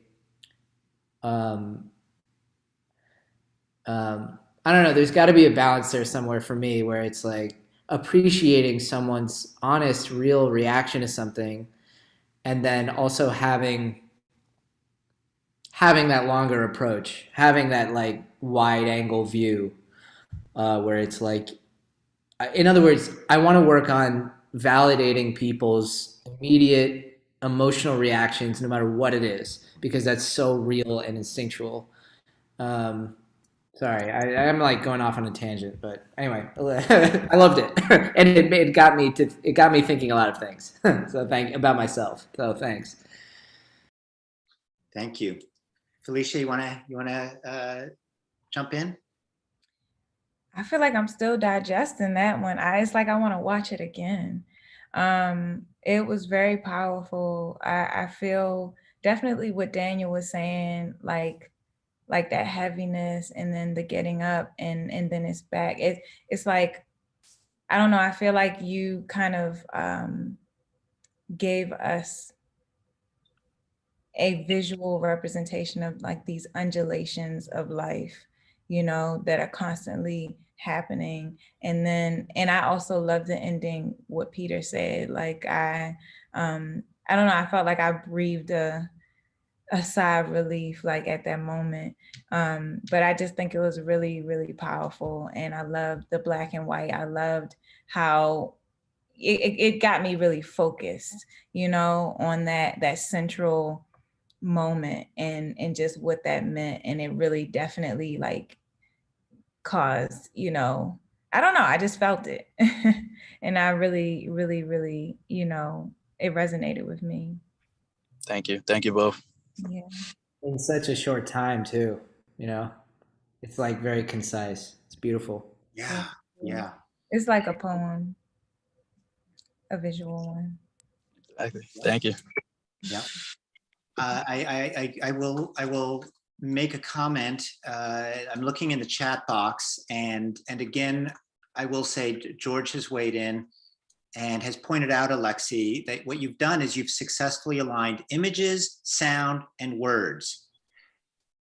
I don't know. There's got to be a balance there somewhere for me where it's like appreciating someone's honest, real reaction to something, and then also having that longer approach, having that like wide angle view, where it's like, in other words, I want to work on validating people's immediate emotional reactions, no matter what it is, because that's so real and instinctual. Sorry, I'm like going off on a tangent, but anyway, I loved it, and it got me thinking a lot of things. So about myself. So thanks. Thank you, Phylicia. You wanna jump in? I feel like I'm still digesting that one. It's like I want to watch it again. It was very powerful. I feel definitely what Daniel was saying, like that heaviness, and then the getting up, and then it's back. It's like, I don't know. I feel like you kind of gave us a visual representation of like these undulations of life, that are constantly happening. And I also love the ending, what Peter said. Like I don't know, I felt like I breathed a sigh of relief, like at that moment. But I just think it was really, really powerful. And I loved the black and white. I loved how it got me really focused, on that central moment, and just what that meant. And it really definitely like caused, I don't know, I just felt it. And I really, really, really, it resonated with me. Thank you both. Yeah. In such a short time too, it's like very concise. It's beautiful. Yeah. It's like a poem, a visual one. Exactly. Thank you. Yeah. I will make a comment. I'm looking in the chat box, and again, I will say George has weighed in. and has pointed out, Alexy, that what you've done is you've successfully aligned images, sound, and words.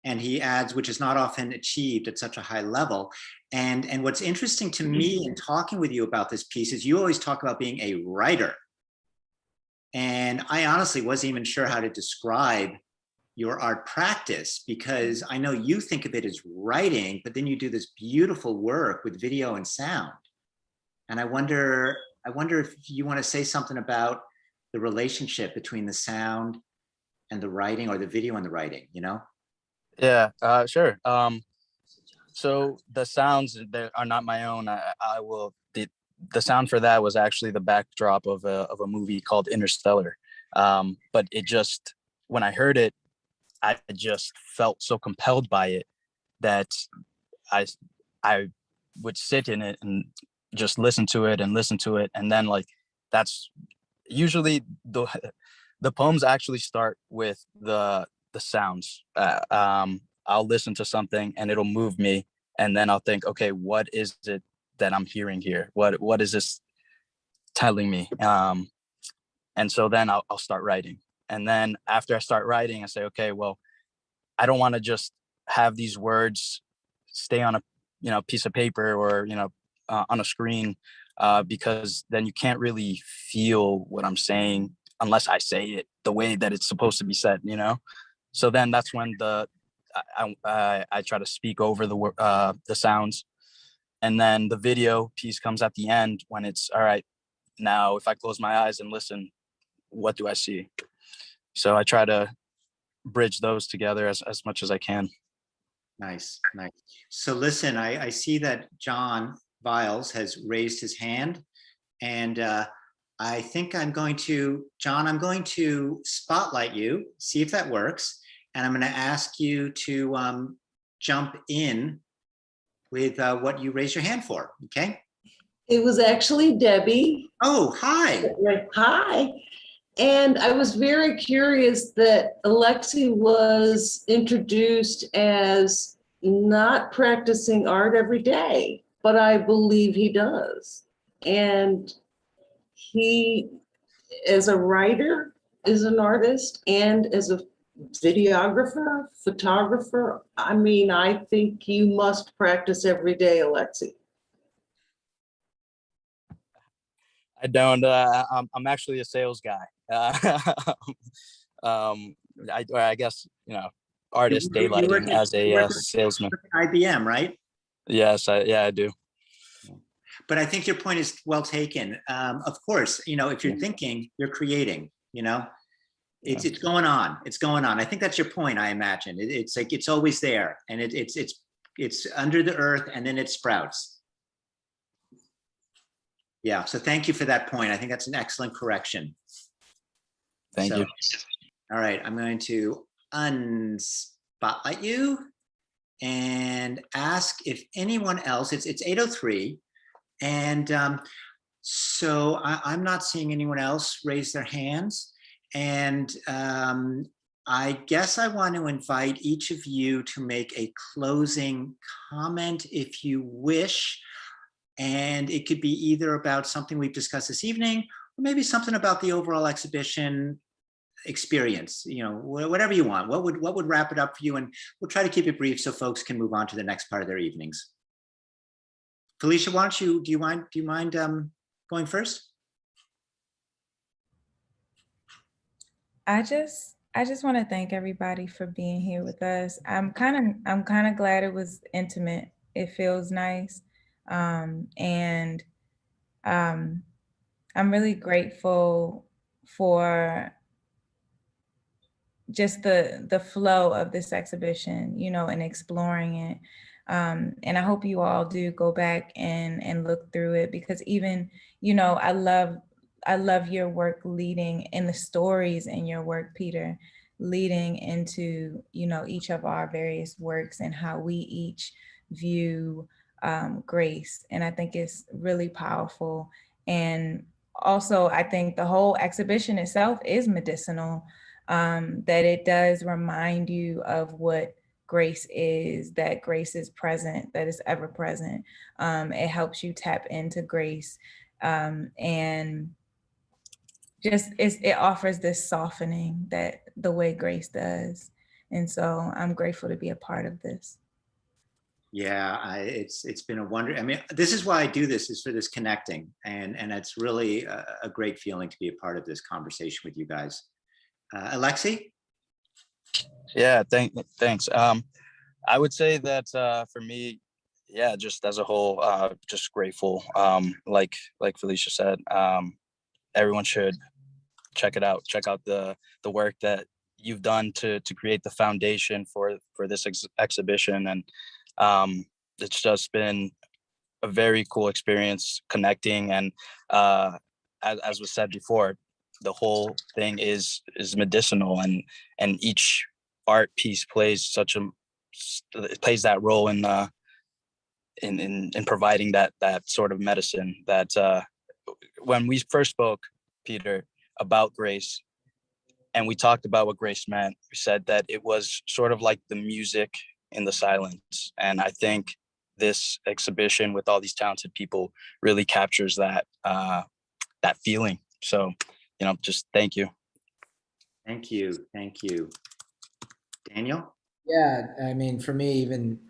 And he adds, which is not often achieved at such a high level. And what's interesting to me in talking with you about this piece is you always talk about being a writer. And I honestly wasn't even sure how to describe your art practice, because I know you think of it as writing, but then you do this beautiful work with video and sound. And I wonder if you want to say something about the relationship between the sound and the writing, or the video and the writing, you know? Yeah, sure. So the sounds that are not my own. I will. The sound for that was actually the backdrop of a movie called Interstellar. But it just, when I heard it, I just felt so compelled by it that I would sit in it and just listen to it, and then like that's usually the poems actually start with the sounds. I'll listen to something and it'll move me, and then I'll think, okay, what is it that I'm hearing here? What is this telling me? And so then I'll start writing. And then after I start writing, I say, okay, well, I don't want to just have these words stay on a piece of paper, or on a screen, because then you can't really feel what I'm saying unless I say it the way that it's supposed to be said, So then that's when I try to speak over the sounds, and then the video piece comes at the end, when it's all right. Now, if I close my eyes and listen, what do I see? So I try to bridge those together as much as I can. Nice, nice. So listen, I see that John Viles has raised his hand, and I think I'm going to spotlight you, see if that works, and I'm going to ask you to jump in with what you raised your hand for, okay? It was actually Debbie. Oh, hi. Hi. And I was very curious that Alexy was introduced as not practicing art every day, but I believe he does. And he, as a writer, is an artist, and as a videographer, photographer, I mean, I think you must practice every day, Alexy. I don't. I'm actually a sales guy. I guess artist daylighting as a salesman. IBM, right? Yes, I do. But I think your point is well taken. Of course, if you're thinking, you're creating. It's going on. It's going on. I think that's your point. I imagine it's like it's always there, and it's under the earth, and then it sprouts. Yeah. So thank you for that point. I think that's an excellent correction. Thank you. All right, I'm going to unspotlight you and ask if anyone else. It's 8:03, and so I'm not seeing anyone else raise their hands. And I guess I want to invite each of you to make a closing comment if you wish. And it could be either about something we've discussed this evening, or maybe something about the overall exhibition experience, whatever you want. What would wrap it up for you? And we'll try to keep it brief so folks can move on to the next part of their evenings. Phylicia, do you mind going first? I just want to thank everybody for being here with us. I'm kind of glad it was intimate. It feels nice. And I'm really grateful for just the flow of this exhibition, and exploring it. And I hope you all do go back and look through it, because even, I love your work leading in the stories in your work, Peter, leading into, each of our various works and how we each view grace. And I think it's really powerful. And also, I think the whole exhibition itself is medicinal, that it does remind you of what grace is, that grace is present, that is ever present. It helps you tap into grace And just it offers this softening that the way grace does. And so I'm grateful to be a part of this. Yeah, it's been a wonder. I mean, this is why I do this, is for this connecting, and it's really a great feeling to be a part of this conversation with you guys. Alexy? Yeah, thanks. I would say that for me, yeah, just as a whole, just grateful. Like Phylicia said, everyone should check it out. Check out the work that you've done to create the foundation for this exhibition, and it's just been a very cool experience connecting. And as was said before, the whole thing is medicinal, and each art piece plays that role in providing that sort of medicine. That when we first spoke, Peter, about grace, and we talked about what grace meant, we said that it was sort of like the music in the silence. And I think this exhibition with all these talented people really captures that feeling. So, just thank you. Thank you. Daniel? Yeah, I mean, for me,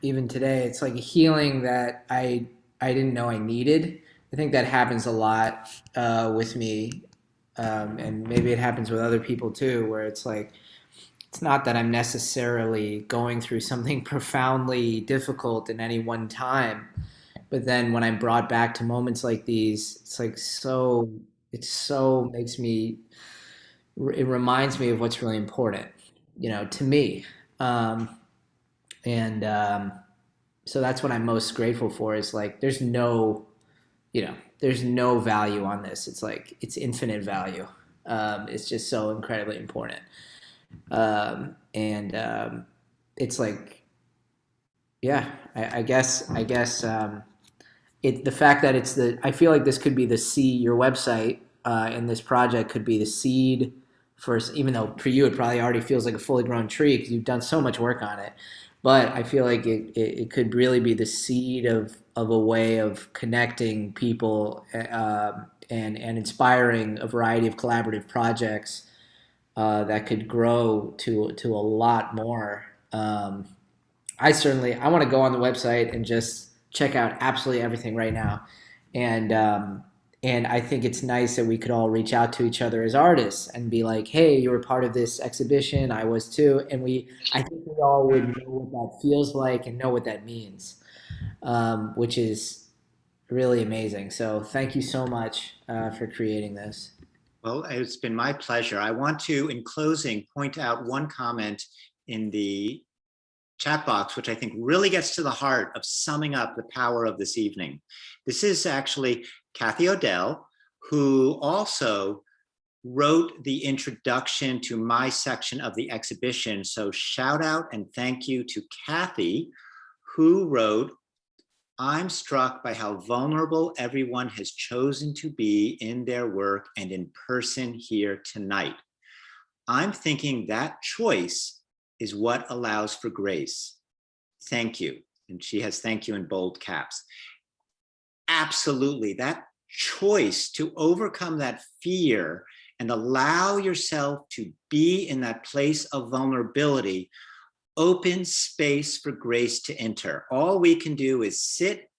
even today, it's like a healing that I didn't know I needed. I think that happens a lot with me, and maybe it happens with other people too, where it's like it's not that I'm necessarily going through something profoundly difficult in any one time, but then when I'm brought back to moments like these, it's like it makes me, it reminds me of what's really important, to me. Um, and so that's what I'm most grateful for, is like there's no value on this. It's like it's infinite value. It's just so incredibly important. And it's like, yeah, I guess the fact that I feel like this could be the seed. Your website and this project could be the seed for, even though for you it probably already feels like a fully grown tree because you've done so much work on it. But I feel like it could really be the seed of a way of connecting people and inspiring a variety of collaborative projects that could grow to a lot more. I want to go on the website and just check out absolutely everything right now, and I think it's nice that we could all reach out to each other as artists and be like, hey, you were part of this exhibition, I was too, and I think we all would know what that feels like and know what that means, which is really amazing. So thank you so much for creating this. Well, it's been my pleasure. I want to, in closing, point out one comment in the chat box, which I think really gets to the heart of summing up the power of this evening. This is actually Kathy Odell, who also wrote the introduction to my section of the exhibition. So shout out and thank you to Kathy, who wrote, "I'm struck by how vulnerable everyone has chosen to be in their work and in person here tonight. I'm thinking that choice is what allows for grace. Thank you." And she has thank you in bold caps. Absolutely, that choice to overcome that fear and allow yourself to be in that place of vulnerability opens space for grace to enter. All we can do is sit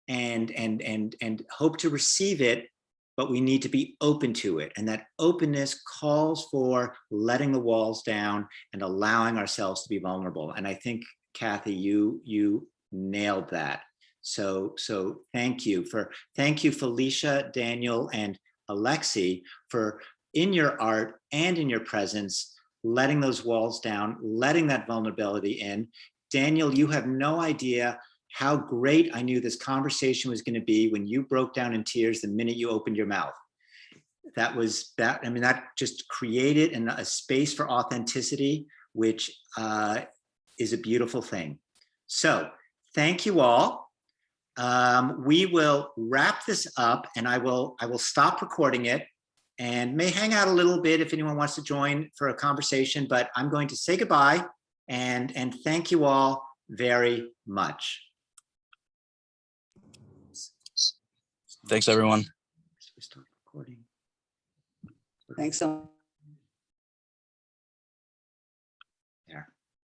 and hope to receive it, but we need to be open to it. And that openness calls for letting the walls down and allowing ourselves to be vulnerable. And I think, Kathy, you nailed that. So thank you, Phylicia, Daniel, and Alexy, for in your art and in your presence, letting those walls down, letting that vulnerability in. Daniel, you have no idea how great I knew this conversation was going to be when you broke down in tears the minute you opened your mouth. That just created a space for authenticity, which is a beautiful thing. So thank you all. We will wrap this up, and I will stop recording it and may hang out a little bit if anyone wants to join for a conversation, but I'm going to say goodbye and thank you all very much. Thanks, everyone. Thanks so